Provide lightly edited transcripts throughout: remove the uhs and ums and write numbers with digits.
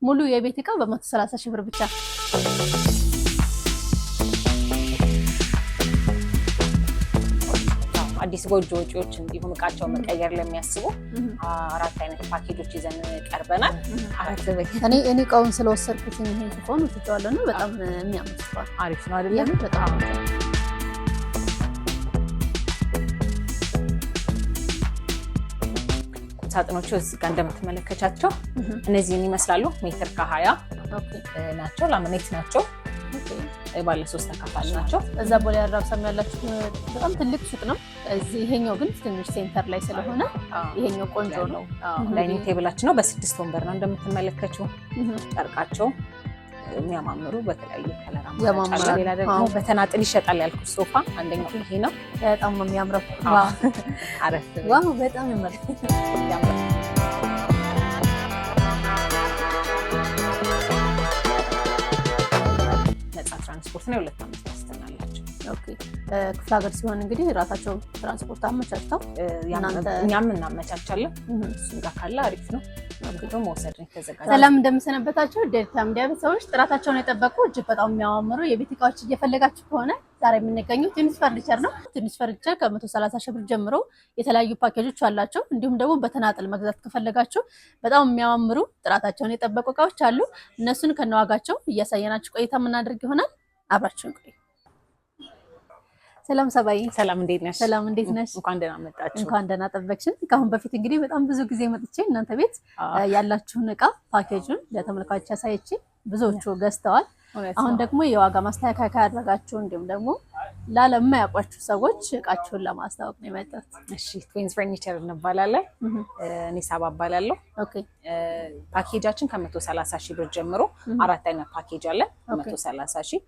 ሙሉ የቤት ዕቃ በ130 ሺህ ብር ብቻ። አዲስ ጎጆ ወጪዎች እንዲሁም ዕቃቸው መቀየር ለሚያስቡ አራት አይነት ፓኬጆች ይዘን ቀርበናል። እኔ ዕቃውን ስለወሰድኩት ይሄን ሽፎን ወስጄዋለሁ እና በጣም የሚያምር ሽፎን አሪፍ ነው አይደል? በጣም ሳጥኖቹ እዚህ ጋር እንደምትመለከቻቸው እነዚህን ይመስላሉ። ሜትር ከ20 ናቸው። ላምኔት ናቸው። ባለ 3 ተካፋይ ናቸው። እዛ ቦሌ አራብሳም ያላችሁ በጣም ትልቅ ሱቅ ነው። እዚህ ይሄኛው ግን ትንሽ ሴንተር ላይ ስለሆነ ይሄኛው ቆንጆ ነው። ዳይኒንግ ቴብላችን ነው። በ6 ወንበር ነው እንደምትመለከቸው። ጨርቃቸው የሚያማምሩ በተለያየ ከለር አማራጭ። ሌላ ደግሞ በተናጥል ይሸጣል ያልኩት ሶፋ አንደኛው ይሄ ነው። በጣም ነው የሚያምረው። አረፍ ዋው በጣም ያምራል። ትራንስፖርት ነው። 2 ዓመት ዋስትና አላቸው። ኦኬ ክፍለ ሀገር ሲሆን እንግዲህ ራሳቸው ትራንስፖርት አመቻችተው እኛም እናመቻቻለን። እሱም ጋር ካለ አሪፍ ነው። እንግዲህ መውሰድ ነው የተዘጋጀው። ሰላም እንደምሰነበታችሁ ዴልታ ሚዲያ ሰዎች፣ ጥራታቸውን የጠበቁ እጅግ በጣም የሚያማምሩ የቤት ዕቃዎች እየፈለጋችሁ ከሆነ ዛሬ የምንገኘው ትንሽ ፈርኒቸር ነው። ትንሽ ፈርኒቸር ከ130 ሺህ ብር ጀምሮ የተለያዩ ፓኬጆች አላቸው። እንዲሁም ደግሞ በተናጥል መግዛት ከፈለጋችሁ በጣም የሚያማምሩ ጥራታቸውን የጠበቁ ዕቃዎች አሉ። እነሱን ከነዋጋቸው እያሳየናችሁ ቆይታ የምናደርግ ይሆናል። አብራችሁን ቆዩ። ሰላም ሰባይ፣ ሰላም እንዴት ነሽ? ሰላም እንዴት ነሽ? እንኳን ደህና መጣችሁ። እንኳን ደህና ጠበቅሽን። ከአሁን በፊት እንግዲህ በጣም ብዙ ጊዜ መጥቼ እናንተ ቤት ያላችሁን ዕቃ ፓኬጁን ለተመልካቾች አሳይቼ ብዙዎቹ ገዝተዋል። አሁን ደግሞ የዋጋ ማስተካከያ ያደረጋችሁ እንዲሁም ደግሞ ላለማያውቋችሁ ሰዎች ዕቃችሁን ለማስተዋወቅ ነው የመጣሁት። እሺ ትዊንስ ፈርኒቸር እንባላለን። እኔ ሳባ እባላለሁ። ኦኬ ፓኬጃችን ከ130 ሺህ ብር ጀምሮ አራት አይነት ፓኬጅ አለ። 130 ሺህ፣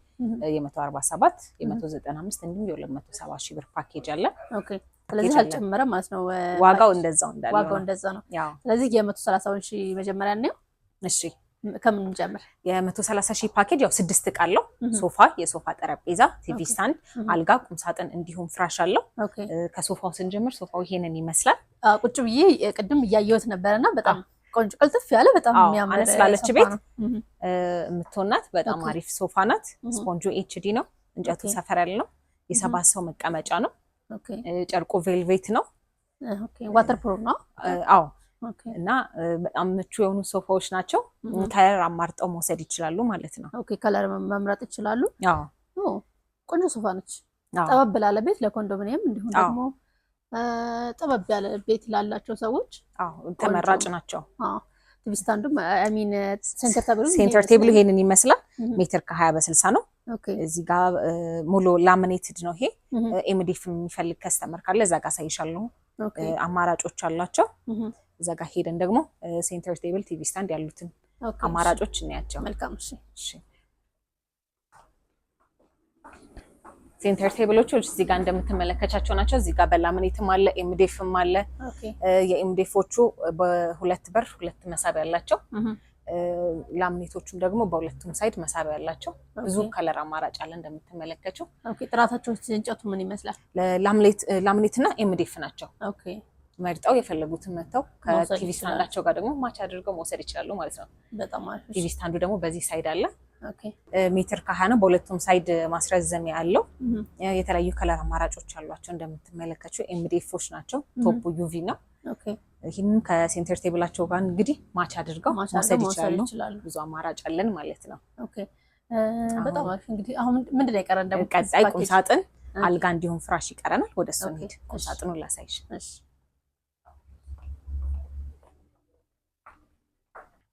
የ147፣ የ195 እንዲሁም የ270 ሺህ ብር ፓኬጅ አለ። ኦኬ ስለዚህ አልጨመረም ማለት ነው። ዋጋው እንደዛው እንዳለ ዋጋው እንደዛው ነው። ስለዚህ የ130 ሺህ መጀመሪያ ነው። እሺ ከምን ጀምር? የ130 ሺህ ፓኬጅ ያው 6 ዕቃ አለው። ሶፋ፣ የሶፋ ጠረጴዛ፣ ቲቪ ስታንድ፣ አልጋ፣ ቁም ሳጥን እንዲሁም ፍራሽ አለው። ከሶፋው ስንጀምር ሶፋው ይሄንን ይመስላል። ቁጭ ብዬ ቅድም እያየሁት ነበርና በጣም ቆንጆ ቅልጥፍ ያለ በጣም የሚያምር ስላለች ቤት የምትሆናት በጣም አሪፍ ሶፋ ናት። ስፖንጆ ኤችዲ ነው። እንጨቱ ሰፈር ያለ ነው። የ7 ሰው መቀመጫ ነው። ጨርቁ ቬልቬት ነው። ዋተር ፕሩፍ ነው። አዎ እና በጣም ምቹ የሆኑ ሶፋዎች ናቸው። ከለር አማርጠው መውሰድ ይችላሉ ማለት ነው። ኦኬ ከለር መምረጥ ይችላሉ። አዎ ቆንጆ ሶፋ ነች። ጠበብ ላለ ቤት ለኮንዶሚኒየም እንዲሁም ደግሞ ጠበብ ያለ ቤት ላላቸው ሰዎች ተመራጭ ናቸው። ቲቪ ስታንዱም ሴንተር ቴብሉ ይሄንን ይመስላል። ሜትር ከ20 በ60 ነው። እዚህ ጋር ሙሉ ላሚኔትድ ነው። ይሄ ኤምዲኤፍ የሚፈልግ ከስተመር ካለ እዛ ጋር አሳይሻለሁ። አማራጮች አላቸው። እዛ ጋር ሄደን ደግሞ ሴንተር ቴብል፣ ቲቪ ስታንድ ያሉትን አማራጮች እናያቸው። መልካም። እሺ ሴንተር ቴብሎቹ እዚህ ጋር እንደምትመለከቻቸው ናቸው። እዚህ ጋር በላሚኔትም አለ፣ ኤምዲኤፍም አለ። የኤምዲኤፎቹ በ2 በር 2 መሳቢያ ያላቸው፣ ላሚኔቶቹም ደግሞ በሁለቱም ሳይድ መሳቢያ ያላቸው ብዙ ከለር አማራጭ አለ እንደምትመለከቸው። ጥራታቸው እንጨቱ ምን ይመስላል? ላሚኔት እና ኤምዲኤፍ ናቸው። መርጠው የፈለጉትን መተው ከቲቪ ስታንዳቸው ጋር ደግሞ ማች አድርገው መውሰድ ይችላሉ ማለት ነው። በጣም አሪፍ። ቲቪ ስታንዱ ደግሞ በዚህ ሳይድ አለ። ሜትር ከ20 ነው። በሁለቱም ሳይድ ማስረዘሚያ ያለው። የተለያዩ ከለር አማራጮች አሏቸው እንደምትመለከቸው። ኤምዲኤፎች ናቸው። ቶፑ ዩቪ ነው። ይህንን ከሴንተር ቴብላቸው ጋር እንግዲህ ማች አድርገው መውሰድ ይችላሉ። ብዙ አማራጭ አለን ማለት ነው። በጣም አሪፍ። እንግዲህ አሁን ምንድን ነው የቀረን? ደግሞ ቀጣይ ቁም ሳጥን፣ አልጋ እንዲሁም ፍራሽ ይቀረናል። ወደ እሱ እንሂድ። ቁም ሳጥኑን ላሳይሽ።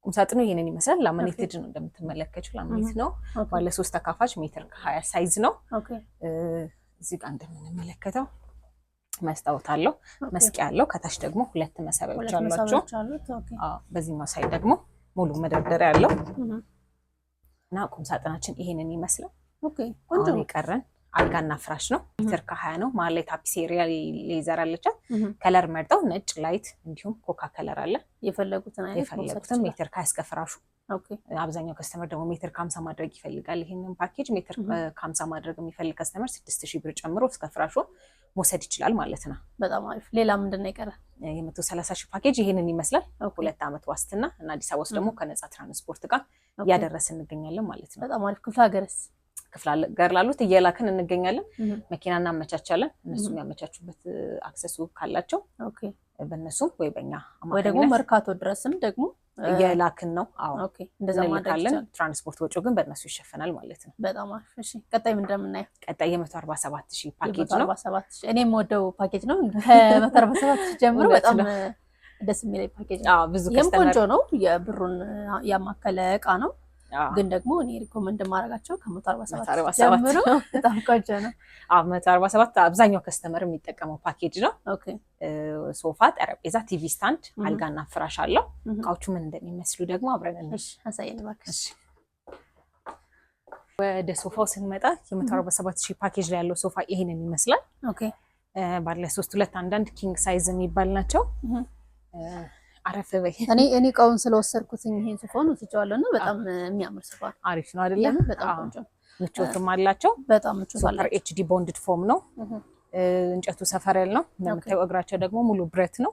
ቁም ሳጥኑ ይሄንን ይመስላል። ላሚኔትድ ነው እንደምትመለከቱ። ላሚኔት ነው። ባለ 3 ተካፋች ሜትር ከ20 ሳይዝ ነው። እዚህ ጋር እንደምንመለከተው መስታወት አለው፣ መስቂያ አለው። ከታች ደግሞ 2 መሳቢያዎች አሏቸው። በዚህኛው ሳይድ ደግሞ ሙሉ መደርደሪያ አለው እና ቁም ሳጥናችን ይሄንን ይመስላል። ቆንጆ ይቀረን አልጋና ፍራሽ ነው። ሜትር ከ20 ነው። መሀል ላይ ታፒሴሪያ ሌዘር አለቻት። ከለር መርጠው ነጭ፣ ላይት እንዲሁም ኮካ ከለር አለ። የፈለጉትን ሜትር ከ20 እስከ ፍራሹ ኦኬ አብዛኛው ከስተመር ደግሞ ሜትር ከ50 ማድረግ ይፈልጋል። ይሄንን ፓኬጅ ሜትር ከ50 ማድረግ የሚፈልግ ከስተመር 6000 ብር ጨምሮ እስከ ፍራሹ መውሰድ ይችላል ማለት ነው። በጣም አሪፍ። ሌላ ምንድነው የቀረ? የ130 ሺህ ፓኬጅ ይሄንን ይመስላል። 2 ዓመት ዋስትና እና አዲስ አበባ ውስጥ ደግሞ ከነፃ ትራንስፖርት ጋር እያደረስን እንገኛለን ማለት ነው። በጣም አሪፍ። ክፍለ ሀገርስ? ክፍለ ሀገር ላሉት እየላክን እንገኛለን። መኪና እናመቻቻለን። እነሱ የሚያመቻቹበት አክሰሱ ካላቸው ኦኬ በእነሱም ወይ በእኛ ወይ ደግሞ መርካቶ ድረስም ደግሞ እየላክን ነው። አዎ ኦኬ እንደዛ ማድረግ ይቻላል። ትራንስፖርት ወጪው ግን በእነሱ ይሸፈናል ማለት ነው። በጣም አሪፍ። እሺ ቀጣይ ምን እንደምናየው? ቀጣይ የ147 ሺህ ፓኬጅ ነው። 147 ሺህ እኔ የምወደው ፓኬጅ ነው። ከ147 ሺህ ጀምሮ በጣም ደስ የሚለኝ ፓኬጅ ነው። አዎ ብዙ ከስተመር ቆንጆ ነው። የብሩን ያማከለ እቃ ነው። ግን ደግሞ እኔ ሪኮመንድ ማድረጋቸው ከ147 ጀምሮ በጣም ቆንጆ ነው። 147 አብዛኛው ከስተመር የሚጠቀመው ፓኬጅ ነው። ኦኬ ሶፋ፣ ጠረጴዛ፣ ቲቪ ስታንድ፣ አልጋና ፍራሽ አለው። እቃዎቹ ምን እንደሚመስሉ ደግሞ አብረን እንሽ አሳየን እባክሽ። ወደ ሶፋው ስንመጣ የ147 ሺህ ፓኬጅ ላይ ያለው ሶፋ ይሄንን ይመስላል። ኦኬ ባለ 3 አንዳንድ ኪንግ ሳይዝ የሚባል ናቸው። አረፍ በይ። እኔ እቃውን ስለወሰድኩትኝ ይሄን ሶፋውን ወስጄዋለሁ እና በጣም የሚያምር ሶፋ አሪፍ ነው አይደለም? በጣም ቆንጆ ምቾትም አላቸው። በጣም ምቾት አላቸው። ሱፐር ኤችዲ ቦንድድ ፎም ነው። እንጨቱ ሰፈር ያለ ነው። እንደምታዩ እግራቸው ደግሞ ሙሉ ብረት ነው።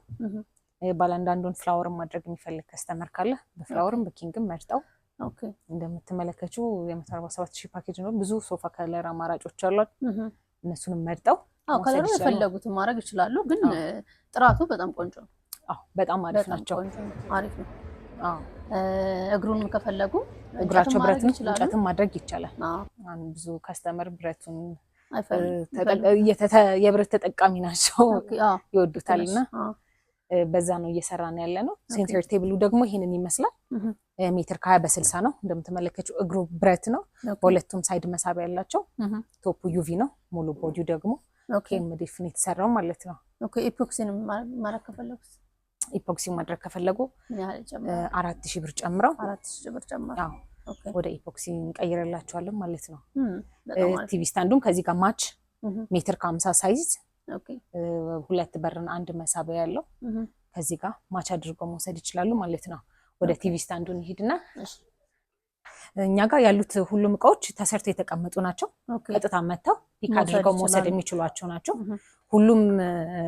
ባላንዳንዱን ፍላወር ማድረግ የሚፈልግ ከስተመር ካለ በፍላወርም በኪንግም መርጠው ኦኬ እንደምትመለከቱ የ147 ሺህ ፓኬጅ ነው። ብዙ ሶፋ ከለር አማራጮች አሏት። እነሱንም መርጠው ከለሩ የፈለጉትን ማድረግ ይችላሉ። ግን ጥራቱ በጣም ቆንጆ ነው። በጣም አሪፍ ናቸው። አሪፍ ነው። እግሩንም ከፈለጉ እግራቸው ብረትም እንጨትም ማድረግ ይቻላል። ብዙ ከስተመር ብረቱን የብረት ተጠቃሚ ናቸው፣ ይወዱታልና በዛ ነው እየሰራን ያለ ነው። ሴንተር ቴብሉ ደግሞ ይሄንን ይመስላል። ሜትር ከ20 በ60 ነው። እንደምትመለከቱ እግሩ ብረት ነው። በሁለቱም ሳይድ መሳቢያ ያላቸው። ቶፑ ዩቪ ነው። ሙሉ ቦዲው ደግሞ ኬምዲፍ ነው የተሰራው ማለት ነው። ኦኬ ኢፖክሲን ማድረግ ከፈለጉ ኢፖክሲ ማድረግ ከፈለጉ 4000 ብር ጨምረው 4000 ብር ጨምረው ወደ ኢፖክሲ እንቀይርላቸዋለን ማለት ነው። ቲቪ ስታንዱም ከዚህ ጋር ማች ሜትር ከ50 ሳይዝ 2 በርን 1 መሳቢያ ያለው ከዚህ ጋር ማች አድርገው መውሰድ ይችላሉ ማለት ነው። ወደ ቲቪ ስታንዱን ይሄድና እኛ ጋር ያሉት ሁሉም እቃዎች ተሰርተው የተቀመጡ ናቸው። ቀጥታ መተው ፒክ አድርገው መውሰድ የሚችሏቸው ናቸው። ሁሉም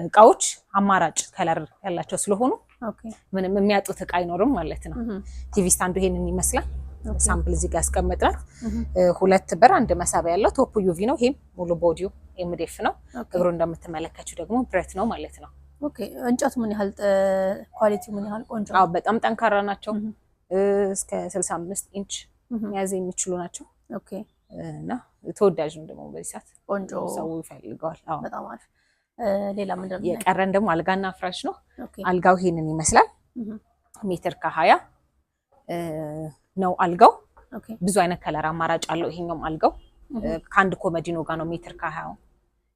እቃዎች አማራጭ ከለር ያላቸው ስለሆኑ ምንም የሚያጡት እቃ አይኖርም ማለት ነው። ቲቪ ስታንዱ ይሄንን ይመስላል። ሳምፕል እዚህ ጋር ያስቀመጥናት 2 በር 1 መሳቢያ ያለው ቶፑ ዩቪ ነው። ይሄም ሙሉ ቦዲው ኤምዲኤፍ ነው። እግሩ እንደምትመለከቱት ደግሞ ብረት ነው ማለት ነው። ኦኬ እንጨቱ ምን ያህል ኳሊቲ ምን ያህል ቆንጆ ነው? በጣም ጠንካራ ናቸው። እስከ 65 ኢንች መያዝ የሚችሉ ናቸው። ኦኬ እና ተወዳጅ ነው ደግሞ በዚህ ሰዓት ቆንጆ ሰው ይፈልገዋል። በጣም አሪፍ። ሌላ የቀረን ደግሞ አልጋና ፍራሽ ነው። አልጋው ይሄንን ይመስላል። ሜትር ከ20 ነው አልጋው። ብዙ አይነት ከለር አማራጭ አለው። ይሄኛውም አልጋው ከአንድ ኮመዲኖ ጋር ነው ሜትር ከ20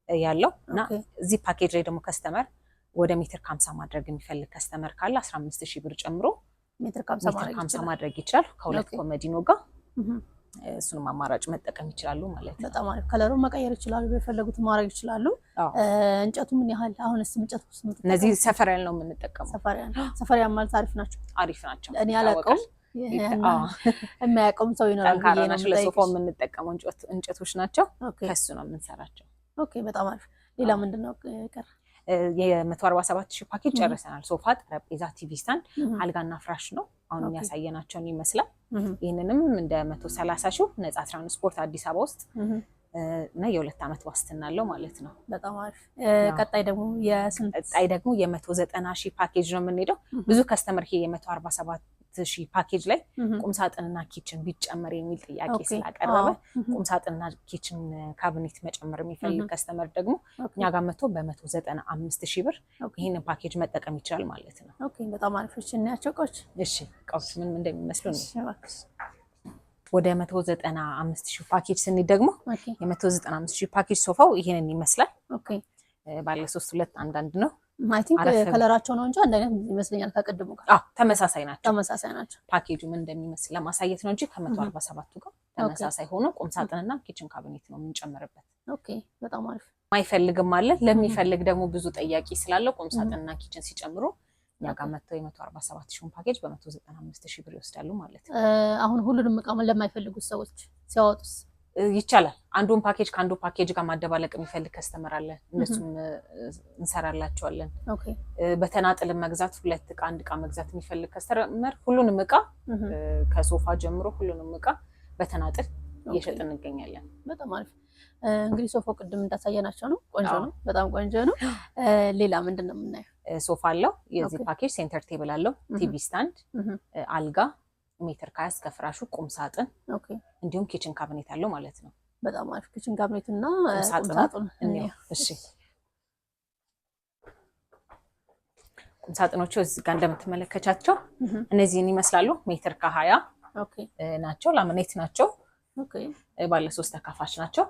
ያለው እና እዚህ ፓኬጅ ላይ ደግሞ ከስተመር ወደ ሜትር ከ50 ማድረግ የሚፈልግ ከስተመር ካለ 15000 ብር ጨምሮ ሜትር ከ50 ማድረግ ይችላል። ከሁለት ኮመዲኖ ጋር እሱንም አማራጭ መጠቀም ይችላሉ ማለት ነው። በጣም አሪፍ። ከለሩን መቀየር ይችላሉ፣ በፈለጉት ማድረግ ይችላሉ። እንጨቱ ምን ያህል አሁንስ እንጨቱ እነዚህ ሰፈር ያለ ነው የምንጠቀመው። ሰፈር ያለ ማለት አሪፍ ናቸው። እኔ አላውቀውም፣ የማያውቀውም ሰው ይኖራል ብዬ ነው። ለሶፋው የምንጠቀመው እንጨቶች ናቸው። ከሱ ነው የምንሰራቸው። ኦኬ በጣም አሪፍ። ሌላ ምንድነው ቀረ? የ147 ሺህ ፓኬጅ ጨርሰናል። ሶፋ፣ ጠረጴዛ፣ ቲቪ ስታንድ፣ አልጋና ፍራሽ ነው አሁን የሚያሳየናቸውን ይመስላል። ይህንንም እንደ 130 ሺህ ነፃ ትራንስፖርት አዲስ አበባ ውስጥ እና የ2 ዓመት ዋስትና አለው ማለት ነው። በጣም አሪፍ። ቀጣይ ደግሞ የ190 ሺህ ፓኬጅ ነው የምንሄደው። ብዙ ከስተመር ይሄ የ147 ሺህ ፓኬጅ ላይ ቁምሳጥንና ኪችን ቢጨመር የሚል ጥያቄ ስላቀረበ ቁምሳጥንና ኪችን ካቢኔት መጨመር የሚፈልግ ከስተመር ደግሞ እኛ ጋር መጥቶ በ195 ሺህ ብር ይህንን ፓኬጅ መጠቀም ይችላል ማለት ነው። ኦኬ በጣም አሪፍ። እሺ እናያቸው እቃዎች። እሺ እቃዎች ምን እንደሚመስሉ ነው። ወደ 195 ሺህ ፓኬጅ ስንሄድ ደግሞ የ195 ሺህ ፓኬጅ ሶፋው ይሄንን ይመስላል። ኦኬ ባለ 3 አንዳንድ ነው። አይ ቲንክ ከለራቸው ነው እንጂ አንድ አይነት ይመስለኛል ከቅድሙ ጋር። ተመሳሳይ ናቸው። ፓኬጁ ምን እንደሚመስል ለማሳየት ነው እንጂ ከ147ቱ ጋር ተመሳሳይ ሆኖ ቁም ሳጥንና ኪችን ካቢኔት ነው የምንጨምርበት። ኦኬ በጣም አሪፍ። ማይፈልግም አለ። ለሚፈልግ ደግሞ ብዙ ጠያቂ ስላለ ቁም ሳጥንና ኪችን ሲጨምሩ እኛ ጋር መጥተው የ147,000 ፓኬጅ በ195,000 ብር ይወስዳሉ ማለት ነው። አሁን ሁሉንም እቃ ለማይፈልጉት ሰዎች ሲያወጡስ ይቻላል። አንዱን ፓኬጅ ከአንዱ ፓኬጅ ጋር ማደባለቅ የሚፈልግ ከስተመር አለ። እነሱም እንሰራላቸዋለን። በተናጥል መግዛት 2 እቃ 1 እቃ መግዛት የሚፈልግ ከስተመር ሁሉንም እቃ ከሶፋ ጀምሮ ሁሉንም እቃ በተናጥል እየሸጥን እንገኛለን። በጣም አሪፍ። እንግዲህ ሶፋው ቅድም እንዳሳየናቸው ነው። ቆንጆ ነው፣ በጣም ቆንጆ ነው። ሌላ ምንድን ነው የምናየው? ሶፋ አለው። የዚህ ፓኬጅ ሴንተር ቴብል አለው፣ ቲቪ ስታንድ፣ አልጋ፣ ሜትር ከ20 እስከ ፍራሹ፣ ቁም ሳጥን እንዲሁም ኪችን ካቢኔት አለው ማለት ነው። በጣም አሪፍ። ኪችን ካቢኔት እና ቁም ሳጥን እሺ። ቁም ሳጥኖቹ እዚህ ጋር እንደምትመለከቻቸው እነዚህን ይመስላሉ። ሜትር ከ20 ናቸው። ላምኔት ናቸው። ባለ 3 ተካፋች ናቸው።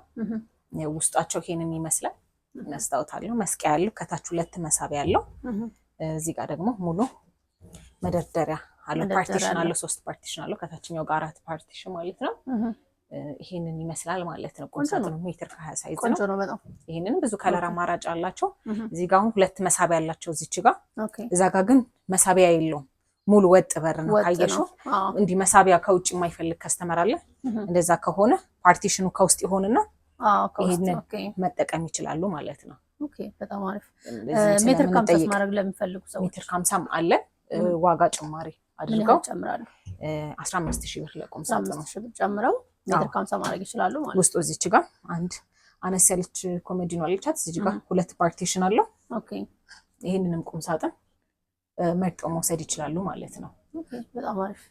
ውስጣቸው ይሄንን ይመስላል። መስታወት አለው፣ መስቀያ ያለው፣ ከታች 2 መሳቢያ ያለው። እዚህ ጋር ደግሞ ሙሉ መደርደሪያ አለው። ፓርቲሽን አለው፣ 3 ፓርቲሽን አለው። ከታችኛው ጋር 4 ፓርቲሽን ማለት ነው። ይሄንን ይመስላል ማለት ነው። ቁም ሳጥኑ ሜትር ከ20 ሳይዝ ነው። ይሄንን ብዙ ከለር አማራጭ አላቸው። እዚህ ጋር አሁን 2 መሳቢያ አላቸው እዚች ጋር። እዛ ጋር ግን መሳቢያ የለውም። ሙሉ ወጥ በር ነው። ካየሽው እንዲህ መሳቢያ ከውጭ የማይፈልግ ከስተመር አለ። እንደዛ ከሆነ ፓርቲሽኑ ከውስጥ ይሆንና ይሄንን መጠቀም ይችላሉ ማለት ነው። ኦኬ፣ በጣም አሪፍ። ሜትር ከ50 ማድረግ ለሚፈልጉ ሰዎች ሜትር ከ50 አለ። ዋጋ ጭማሪ አድርገው 15,000 ብር ለቁም ሳጥኑ 15,000 ብር ጨምረው ሜትር ከ50 ማድረግ ይችላሉ ማለት ነው። ውስጡ እዚች ጋር አንድ አነስ ያለች ኮሜዲኖ አለቻት። እዚህ ጋር 2 ፓርቲሽን አለው። ኦኬ፣ ይሄንንም ቁም ሳጥን መርጠው መውሰድ ይችላሉ ማለት ነው። ኦኬ፣ በጣም አሪፍ።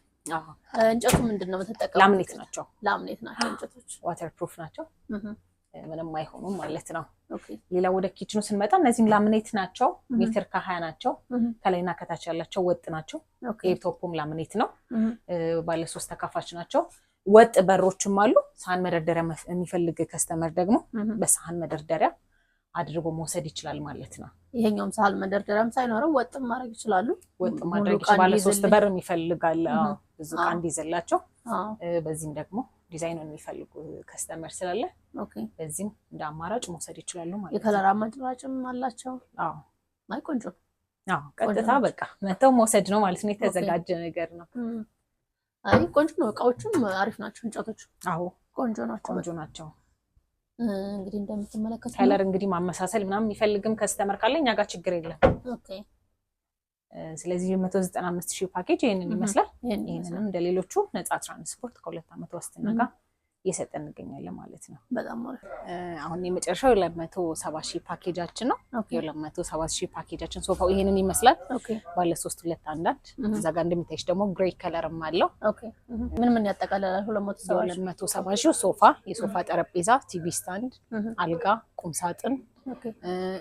እንጨቱ ምንድን ነው የምትጠቀሙት? ላምኔት ናቸው። ላምኔት ናቸው እንጨቶች። ዋተር ፕሩፍ ናቸው። ምንም አይሆኑም ማለት ነው። ሌላ ወደ ኪችኑ ስንመጣ እነዚህም ላምኔት ናቸው። ሜትር ከ20 ናቸው። ከላይና ከታች ያላቸው ወጥ ናቸው። የቶፑም ላምኔት ነው። ባለ 3 ተካፋች ናቸው። ወጥ በሮችም አሉ። ሳህን መደርደሪያ የሚፈልግ ከስተመር ደግሞ በሳህን መደርደሪያ አድርጎ መውሰድ ይችላል ማለት ነው። ይሄኛውም ሳህን መደርደሪያም ሳይኖረው ወጥም ማድረግ ይችላሉ። ወጥ ማድረግ ይችላል። ባለ 3 በር የሚፈልጋል ብዙ ዕቃ እንዲይዝላቸው። በዚህም ደግሞ ዲዛይኑን የሚፈልጉ ከስተመር ስላለ በዚህም እንደ አማራጭ መውሰድ ይችላሉ ማለት ነው። የከለር አማራጭም አላቸው። አይ ቆንጆ። ቀጥታ በቃ መተው መውሰድ ነው ማለት ነው። የተዘጋጀ ነገር ነው። አይ ቆንጆ ነው። እቃዎቹም አሪፍ ናቸው። እንጨቶቹ ቆንጆ ናቸው። እንግዲህ እንደምትመለከቱ ከለር እንግዲህ ማመሳሰል ምናምን የሚፈልግም ከስተመር ካለ እኛ ጋር ችግር የለም። ስለዚህ 195,000 ፓኬጅ ይሄንን ይመስላል። ይሄንንም እንደሌሎቹ ነፃ ትራንስፖርት ከ2 ዓመት ዋስትና ጋር እየሰጠን እንገኛለን ማለት ነው። በጣም አሪፍ። አሁን የመጨረሻው 270,000 ፓኬጃችን ነው። የ270,000 ፓኬጃችን ሶፋው ይሄንን ይመስላል። ባለ 3 2 አንዳንድ እዛ ጋር እንደምታይሽ ደግሞ ግሬይ ከለርም አለው። ምን ያጠቃልላል? 270,000 ሶፋ፣ የሶፋ ጠረጴዛ፣ ቲቪ ስታንድ፣ አልጋ፣ ቁም ሳጥን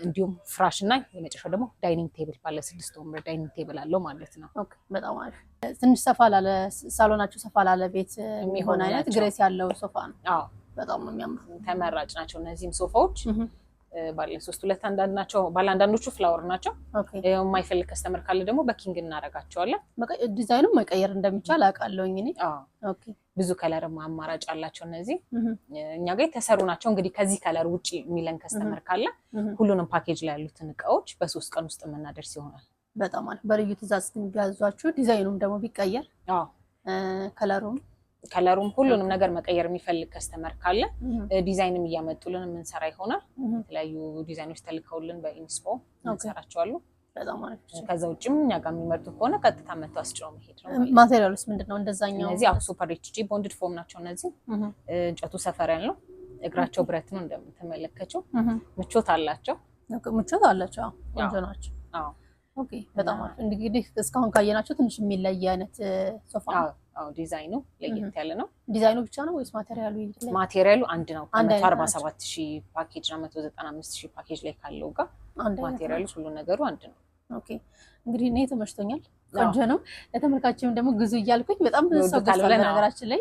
እንዲሁም ፍራሽ እና የመጨረሻው ደግሞ ዳይኒንግ ቴብል ባለ 6 ወንበር ዳይኒንግ ቴብል አለው ማለት ነው። በጣም አሪፍ። ትንሽ ሰፋ ላለ ሳሎናችሁ ሰፋ ላለ ቤት የሚሆን አይነት ግሬስ ያለው ሶፋ ነው። በጣም ነው የሚያምሩ፣ ተመራጭ ናቸው። እነዚህም ሶፋዎች ባለ 3 2 አንዳንድ ናቸው። ባለ አንዳንዶቹ ፍላወር ናቸው። የማይፈልግ ከስተመር ካለ ደግሞ በኪንግ እናደርጋቸዋለን። ዲዛይኑን መቀየር እንደሚቻል አውቃለሁኝ እኔ። ብዙ ከለር አማራጭ አላቸው። እነዚህ እኛ ጋር የተሰሩ ናቸው። እንግዲህ ከዚህ ከለር ውጪ የሚለን ከስተመር ካለ ሁሉንም ፓኬጅ ላይ ያሉትን እቃዎች በ3 ቀን ውስጥ የምናደርስ ይሆናል። በጣም አሪፍ። በልዩ ትዕዛዝ ግን ቢያዟችሁ ዲዛይኑም ደግሞ ቢቀየር ከለሩም ሁሉንም ነገር መቀየር የሚፈልግ ከስተመር ካለ ዲዛይንም እያመጡልን የምንሰራ ይሆናል። የተለያዩ ዲዛይኖች ተልከውልን በኢንስፖ እንሰራቸዋለን። በጣም አሪፍ። ከዛ ውጭም እኛ ጋር የሚመርጡ ከሆነ ቀጥታ መተው አስጭነው መሄድ ነው። ማቴሪያሉስ ምንድነው? እንደዛኛው እነዚህ ሱፐር ኤችጂ ቦንድድ ፎም ናቸው። እነዚህ እንጨቱ ሰፈር ያለው እግራቸው ብረት ነው እንደምትመለከቸው። ምቾት አላቸው። ቆንጆ ናቸው። ኦኬ፣ በጣም አሪፍ። እንግዲህ እስካሁን ካየናቸው ትንሽ የሚለይ አይነት ሶፋ ነው። ዲዛይኑ ለየት ያለ ነው። ዲዛይኑ ብቻ ነው ወይስ ማቴሪያሉ ይለያል? ማቴሪያሉ አንድ ነው። 147,000 ፓኬጅ እና 195,000 ፓኬጅ ላይ ካለው ጋር ማቴሪያሉ ሁሉ ነገሩ አንድ ነው። ኦኬ፣ እንግዲህ እኔ ተመችቶኛል። ቆንጆ ነው። ለተመልካችም ደግሞ ግዙ እያልኩኝ በጣም ብዙ ሰው ገዝቷል። ነገራችን ላይ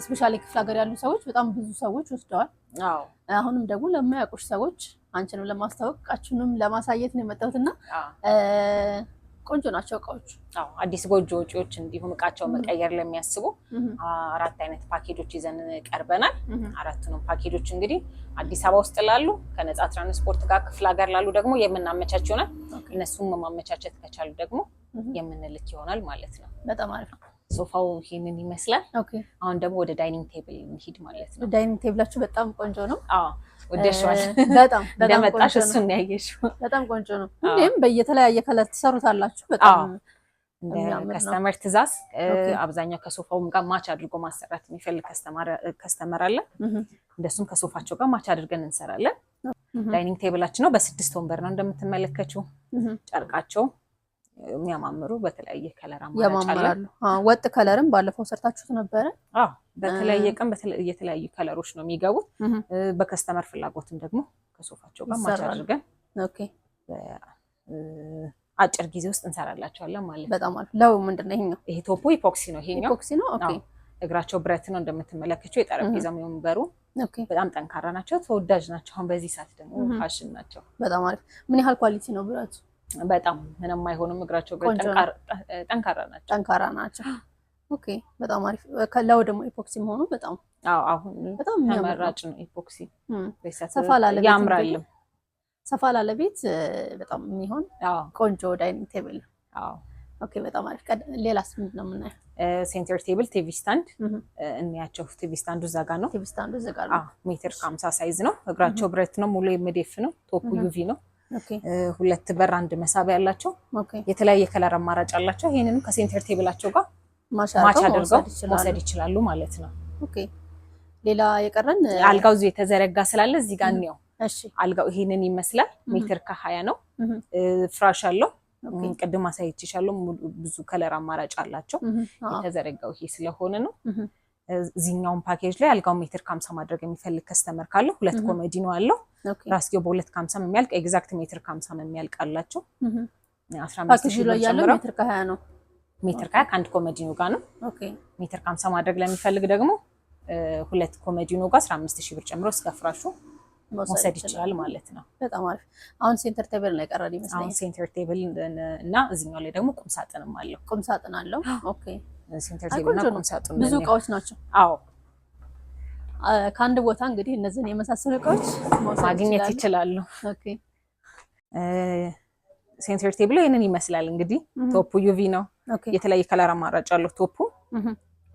ስፔሻሊ ክፍለ ሀገር ያሉ ሰዎች በጣም ብዙ ሰዎች ወስደዋል። አሁንም ደግሞ ለማያውቁሽ ሰዎች አንቺንም ለማስተዋወቅ እቃችሁንም ለማሳየት ነው የመጣሁትና ቆንጆ ናቸው እቃዎቹ። አዎ አዲስ ጎጆ ወጪዎች እንዲሁም እቃቸውን መቀየር ለሚያስቡ 4 አይነት ፓኬጆች ይዘን ቀርበናል። 4ቱንም ፓኬጆች እንግዲህ አዲስ አበባ ውስጥ ላሉ ከነፃ ትራንስፖርት ጋር ክፍለ ሀገር ላሉ ደግሞ የምናመቻች ይሆናል። እነሱም ማመቻቸት ከቻሉ ደግሞ የምንልክ ይሆናል ማለት ነው። በጣም አሪፍ ነው። ሶፋው ይሄንን ይመስላል። ኦኬ አሁን ደግሞ ወደ ዳይኒንግ ቴብል እንሂድ ማለት ነው። ዳይኒንግ ቴብላችሁ በጣም ቆንጆ ነው። አዎ ወደሽዋል። በጣም እንደመጣሽ እሱን ያየሽው በጣም ቆንጆ ነው። ሁሌም በየተለያየ ከለር ትሰሩታላችሁ። በጣም እንደ ከስተመር ትእዛዝ አብዛኛው ከሶፋውም ጋር ማች አድርጎ ማሰራት የሚፈልግ ከስተመር አለ። እንደሱም ከሶፋቸው ጋር ማች አድርገን እንሰራለን። ዳይኒንግ ቴብላችን ነው በ6 ወንበር ነው እንደምትመለከችው። ጨርቃቸው የሚያማምሩ በተለያየ ከለር አማራጭ አለ። ወጥ ከለርም ባለፈው ሰርታችሁት ነበረ። በተለያየ ቀን የተለያዩ ከለሮች ነው የሚገቡት። በከስተመር ፍላጎትም ደግሞ ከሶፋቸው ጋር ማች አድርገን አጭር ጊዜ ውስጥ እንሰራላቸዋለን ማለት ነው። በጣም አሪፍ። ለው ምንድነው ይሄኛው? ይሄ ቶፑ ኢፖክሲ ነው። ይሄኛው ኢፖክሲ ነው። ኦኬ እግራቸው ብረት ነው እንደምትመለከችው። የጠረጴዛው ወንበሩ በጣም ጠንካራ ናቸው፣ ተወዳጅ ናቸው። አሁን በዚህ ሰዓት ደግሞ ፋሽን ናቸው። በጣም አሪፍ። ምን ያህል ኳሊቲ ነው ብራቱ? በጣም ምንም አይሆንም። እግራቸው ጠንካራ ናቸው። ኦኬ በጣም አሪፍ። ከለው ደግሞ ኢፖክሲ መሆኑ በጣም አሁን በጣም ተመራጭ ነው። ኢፖክሲ ሰፋ ላለ ያምራል። ሰፋ ላለ ቤት በጣም የሚሆን ቆንጆ ዳይኒንግ ቴብል ነው። ኦኬ በጣም አሪፍ። ሌላስ ምንድን ነው የምናየው? ሴንተር ቴብል ቲቪ ስታንድ እንያቸው። ቲቪ ስታንዱ እዛ ጋር ነው። ቲቪ ስታንዱ እዛ ጋር ነው። ሜትር ከ50 ሳይዝ ነው። እግራቸው ብረት ነው። ሙሉ ኤምዲኤፍ ነው። ቶፑ ዩቪ ነው። 2 በር 1 መሳቢያ ያላቸው የተለያየ ከለር አማራጭ አላቸው። ይሄንንም ከሴንተር ቴብላቸው ጋር ማች አድርገው መውሰድ ይችላሉ ማለት ነው። ኦኬ ሌላ የቀረን አልጋው እዚህ የተዘረጋ ስላለ እዚህ ጋር ነው። እሺ አልጋው ይሄንን ይመስላል። ሜትር ከ20 ነው። ፍራሽ አለው። ቅድም አሳይቼሻለሁ። ብዙ ከለር አማራጭ አላቸው። የተዘረጋው ይሄ ስለሆነ ነው። እዚህኛውን ፓኬጅ ላይ አልጋው ሜትር ከ50 ማድረግ የሚፈልግ ከስተመር ካለ 2 ኮሜዲኖ አለው። ራስጌው በ2 ከ50 የሚያልቅ ኤግዛክት ሜትር ከ50 የሚያልቅ አላቸው። 15000 ብር ጨምሮ ሜትር ከ20 ነው። ሜትር ከ20 ከአንድ ኮሜዲኖ ጋር ነው። ሜትር ከ50 ማድረግ ለሚፈልግ ደግሞ 2 ኮሜዲኖ ጋር 15000 ብር ጨምሮ እስከ ፍራሹ መውሰድ ይችላል ማለት ነው። በጣም አሪፍ። አሁን ሴንተር ቴብል ነው የቀረን ይመስለኛል። አሁን ሴንተር ቴብል እና እዚህኛው ላይ ደግሞ ቁም ሳጥንም አለው። ቁም ሳጥን አለው። ኦኬ ሴንተር ቴብል እና ቁም ሳጥን ብዙ እቃዎች ናቸው። አዎ ከአንድ ቦታ እንግዲህ እነዚህን የመሳሰሉ እቃዎች ማግኘት ይችላሉ። ኦኬ ሴንተር ቴብል ይሄንን ይመስላል እንግዲህ። ቶፑ ዩቪ ነው። የተለያየ ከለር አማራጭ አለው ቶፑ።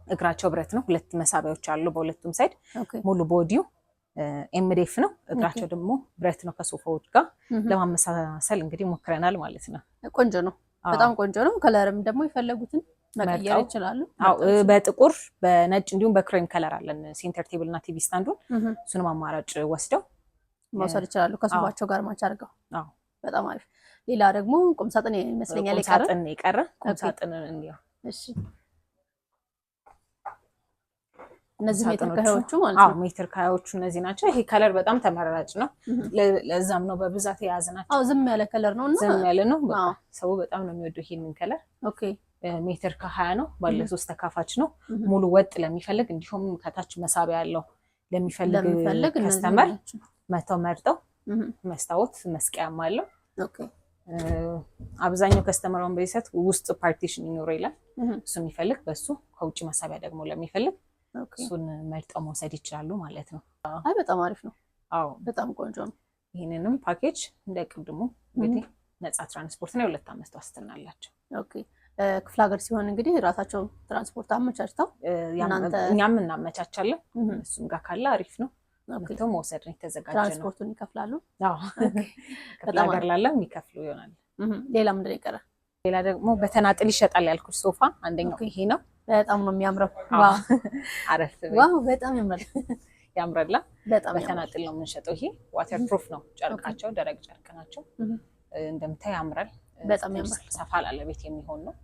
እግራቸው ብረት ነው። 2 መሳቢያዎች አሉ በሁለቱም ሳይድ። ሙሉ ቦዲው ኤምዲኤፍ ነው። እግራቸው ደግሞ ብረት ነው። ከሶፋዎች ጋር ለማመሳሰል እንግዲህ ሞክረናል ማለት ነው። ቆንጆ ነው። በጣም ቆንጆ ነው። ከለርም ደግሞ የፈለጉትን መቀየር ይችላሉ። በጥቁር በነጭ እንዲሁም በክሬም ከለር አለን ሴንተር ቴብል እና ቲቪ ስታንዱን። እሱንም አማራጭ ወስደው መውሰድ ይችላሉ ከሶፋቸው ጋር ማች አድርገው። በጣም አሪፍ። ሌላ ደግሞ ቁም ሳጥን ይመስለኛል የቀረ ቁም ሳጥን እንዲያው። እሺ እነዚህ ሜትር ከሀያዎቹ ማለት ነው። ሜትር ከሀያዎቹ እነዚህ ናቸው። ይሄ ከለር በጣም ተመራጭ ነው። ለዛም ነው በብዛት የያዝናቸው። ዝም ያለ ከለር ነው እና ዝም ያለ ነው። ሰው በጣም ነው የሚወደው ይሄንን ከለር። ኦኬ ሜትር ከ20 ነው። ባለ 3 ተካፋች ነው። ሙሉ ወጥ ለሚፈልግ እንዲሁም ከታች መሳቢያ ያለው ለሚፈልግ ከስተመር መተው መርጠው መስታወት መስቀያም አለው። ኦኬ አብዛኛው ከስተመራውን በይሰት ውስጥ ፓርቲሽን ይኖረው ይላል። እሱ የሚፈልግ በሱ ከውጭ መሳቢያ ደግሞ ለሚፈልግ እሱን መርጠው መውሰድ ይችላሉ ማለት ነው። አይ በጣም አሪፍ ነው። አዎ በጣም ቆንጆ ነው። ይሄንንም ፓኬጅ እንደቅድሙ እንግዲህ ነፃ ትራንስፖርት ነው። 2 ዓመት ዋስትና አላቸው። ኦኬ ክፍለ ሀገር ሲሆን እንግዲህ ራሳቸው ትራንስፖርት አመቻችተው እኛም እናመቻቻለን። እሱም ጋር ካለ አሪፍ ነው። መጥተው መውሰድ ነው የተዘጋጀ ነው። ትራንስፖርቱን ይከፍላሉ። አዎ ክፍለ ሀገር ላለ የሚከፍሉ ይሆናል። ሌላ ምንድን ነው የቀረ? ሌላ ደግሞ በተናጥል ይሸጣል ያልኩሽ ሶፋ አንደኛው ይሄ ነው። በጣም ነው የሚያምረው። አረፍ ዋው በጣም ያምራል። ያምራላ። በጣም በተናጥል ነው የምንሸጠው። ይሄ ዋተር ፕሩፍ ነው። ጨርቃቸው ደረቅ ጨርቅ ናቸው። እንደምታይ ያምራል። በጣም ያምራል። ሰፋ ላለ ቤት የሚሆን ነው።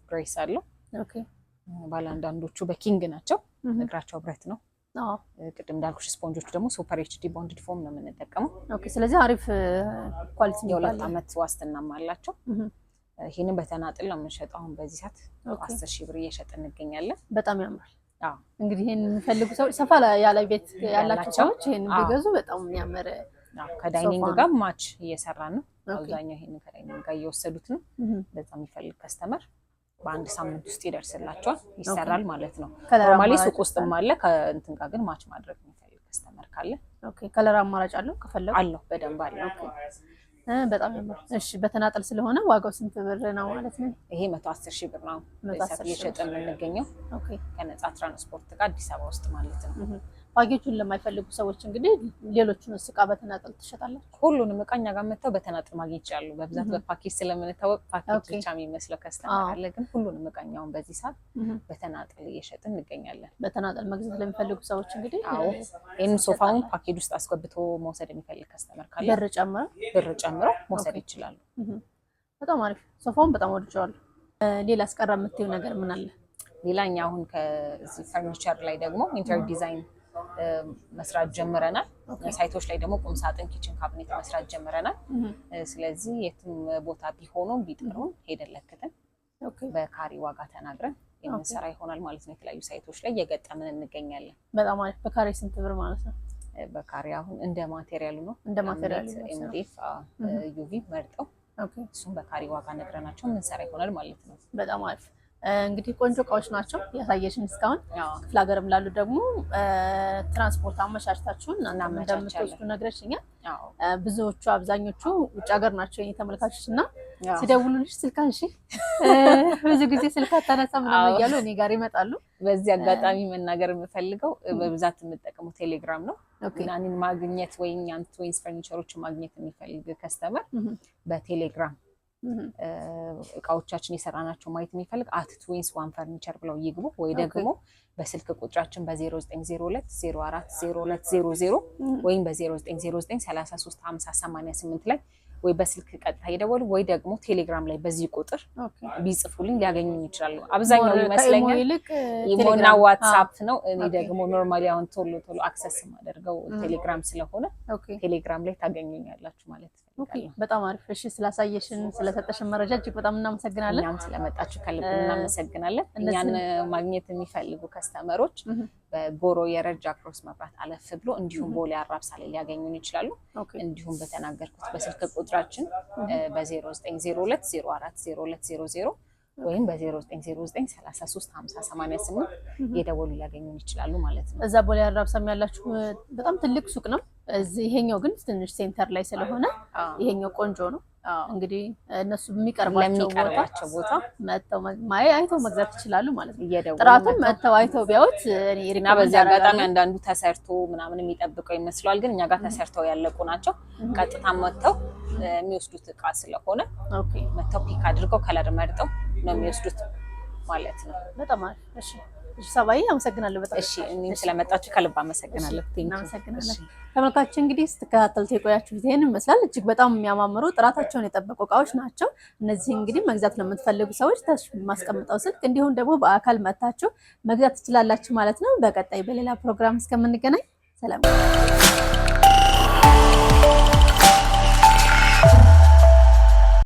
ግሬስ አለው። ኦኬ ባለ አንዳንዶቹ በኪንግ ናቸው። እግራቸው ብረት ነው። ቅድም እንዳልኩሽ ስፖንጆቹ ደግሞ ሱፐር ኤችዲ ቦንድድ ፎም ነው የምንጠቀመው። ኦኬ ስለዚህ አሪፍ ኳሊቲ ነው። የ2 ዓመት ዋስትናም አላቸው። ይሄንን በተናጥል ነው የምንሸጠው። አሁን በዚህ ሰዓት 10000 ብር እየሸጥን እንገኛለን። በጣም ያምራል። እንግዲህ ይሄን የሚፈልጉ ሰዎች ሰፋ ያለ ቤት ያላቸው ሰዎች ይሄን ቢገዙ በጣም የሚያምር ከዳይኒንግ ጋር ማች እየሰራን ነው። አብዛኛው ይሄን ከዳይኒንግ ጋር እየወሰዱት ነው። በዛ የሚፈልግ ከስተመር በአንድ ሳምንት ውስጥ ይደርስላቸዋል፣ ይሰራል ማለት ነው። ኖርማሊ ሱቅ ውስጥም አለ። ከእንትን ጋር ግን ማች ማድረግ የሚፈልግ ከስተመር ካለ ከለር አማራጭ አለው ከፈለጉ አለው፣ በደንብ አለው። በጣም ያምራል። እሺ በተናጠል ስለሆነ ዋጋው ስንት ብር ነው ማለት ነው? ይሄ 110,000 ብር ነው እየሸጥን የምንገኘው ከነፃ ትራንስፖርት ጋር አዲስ አበባ ውስጥ ማለት ነው። ፓኬጁን ለማይፈልጉ ሰዎች እንግዲህ ሌሎቹን እቃ በተናጠል ትሸጣላችሁ? ሁሉንም እቃ እኛ ጋር መጥተው በተናጠል ማግኘት ይችላሉ። በብዛት በፓኬጅ ስለምንታወቅ ፓኬጅ ብቻ የሚመስለው ከስተመር አለ፣ ግን ሁሉንም እቃኛውን በዚህ ሰዓት በተናጠል እየሸጥን እንገኛለን። በተናጠል መግዛት ለሚፈልጉ ሰዎች እንግዲህ ይሄን ሶፋውን ፓኬጅ ውስጥ አስገብቶ መውሰድ የሚፈልግ ከስተመር ካለ ብር ጨምረው መውሰድ ይችላሉ። በጣም አሪፍ። ሶፋውን በጣም ወድጀዋለሁ። ሌላ አስቀራ የምትይው ነገር ምን አለ? ሌላኛ አሁን ከዚህ ፈርኒቸር ላይ ደግሞ ኢንተሪየር ዲዛይን መስራት ጀምረናል። ሳይቶች ላይ ደግሞ ቁም ሳጥን፣ ኪችን ካቢኔት መስራት ጀምረናል። ስለዚህ የትም ቦታ ቢሆኑ ቢጥሩን ሄደን ለክተን በካሬ ዋጋ ተናግረን የምንሰራ ይሆናል ማለት ነው። የተለያዩ ሳይቶች ላይ እየገጠምን እንገኛለን። በጣም አሪፍ። በካሬ ስንት ብር ማለት ነው? በካሬ አሁን እንደ ማቴሪያሉ ነው። እንደ ማቴሪያሉ ኤምዲኤፍ ዩቪ መርጠው እሱም በካሬ ዋጋ ነግረናቸው የምንሰራ ይሆናል ማለት ነው። በጣም አሪፍ። እንግዲህ ቆንጆ እቃዎች ናቸው ያሳየሽን እስካሁን። ክፍለ ሀገርም ላሉ ደግሞ ትራንስፖርት አመቻችታችሁን እንደምትወስዱ ነግረሽኛል። ብዙዎቹ አብዛኞቹ ውጭ ሀገር ናቸው የኔ ተመልካቾች እና ሲደውሉልሽ ስልክ አንሺ ብዙ ጊዜ ስልክ አታነሳ ምናምን እያሉ እኔ ጋር ይመጣሉ። በዚህ አጋጣሚ መናገር የምፈልገው በብዛት የምጠቀመው ቴሌግራም ነው። እኔን ማግኘት ወይ እኛን ትዊንስ ፈርኒቸሮች ማግኘት የሚፈልግ ከስተመር በቴሌግራም እቃዎቻችን የሰራናቸው ማየት የሚፈልግ @twins1 furniture ብለው ይግቡ፣ ወይ ደግሞ በስልክ ቁጥራችን በ0902 04 0200 ወይም በ0909 33 50 88 ላይ ወይ በስልክ ቀጥታ ይደውሉ ወይ ደግሞ ቴሌግራም ላይ በዚህ ቁጥር ቢጽፉልኝ ሊያገኙኝ ይችላሉ። አብዛኛው ይመስለኛል ኢሞና ዋትስአፕ ነው። እኔ ደግሞ ኖርማሊ አሁን ቶሎ አክሰስ ማደርገው ቴሌግራም ስለሆነ ቴሌግራም ላይ ታገኙኛላችሁ ማለት ነው። በጣም አሪፍ። እሺ ስላሳየሽን ስለሰጠሽን መረጃ እጅግ በጣም እናመሰግናለን። እኛም ስለመጣችሁ ከልብ እናመሰግናለን። እኛን ማግኘት የሚፈልጉ ከስተመሮች በጎሮ የረጃ ክሮስ መብራት አለፍ ብሎ እንዲሁም ቦሌ አራብሳ ላይ ሊያገኙን ይችላሉ። እንዲሁም በተናገርኩት በስልክ ቁጥራችን በ0902 04 0200 ወይም በ0909 33 50 88 የደወሉ ሊያገኙን ይችላሉ ማለት ነው። እዛ ቦሌ አራብሳም ያላችሁ በጣም ትልቅ ሱቅ ነው። እዚህ ይሄኛው ግን ትንሽ ሴንተር ላይ ስለሆነ ይሄኛው ቆንጆ ነው። እንግዲህ እነሱ የሚቀርባቸው ቦታ መጥተው አይተው መግዛት ይችላሉ ማለት ነው። ጥራቱን መጥተው አይተው ቢያዩት እና በዚህ አጋጣሚ አንዳንዱ ተሰርቶ ምናምን የሚጠብቀው ይመስላል፣ ግን እኛ ጋር ተሰርተው ያለቁ ናቸው። ቀጥታ መጥተው የሚወስዱት እቃ ስለሆነ መጥተው ፒክ አድርገው ከለር መርጠው ነው የሚወስዱት ማለት ነው። በጣም አሪፍ። እሺ ሰባይ አመሰግናለሁ በጣም። እሺ እኔም ስለመጣችሁ ከልብ አመሰግናለሁ። ተመልካቾች እንግዲህ ስትከታተሉት የቆያችሁት ይሄን ይመስላል። እጅግ በጣም የሚያማምሩ ጥራታቸውን የጠበቁ እቃዎች ናቸው። እነዚህ እንግዲህ መግዛት ለምትፈልጉ ሰዎች ማስቀምጠው ስልክ እንዲሁም ደግሞ በአካል መታችሁ መግዛት ትችላላችሁ ማለት ነው። በቀጣይ በሌላ ፕሮግራም እስከምንገናኝ ሰላም።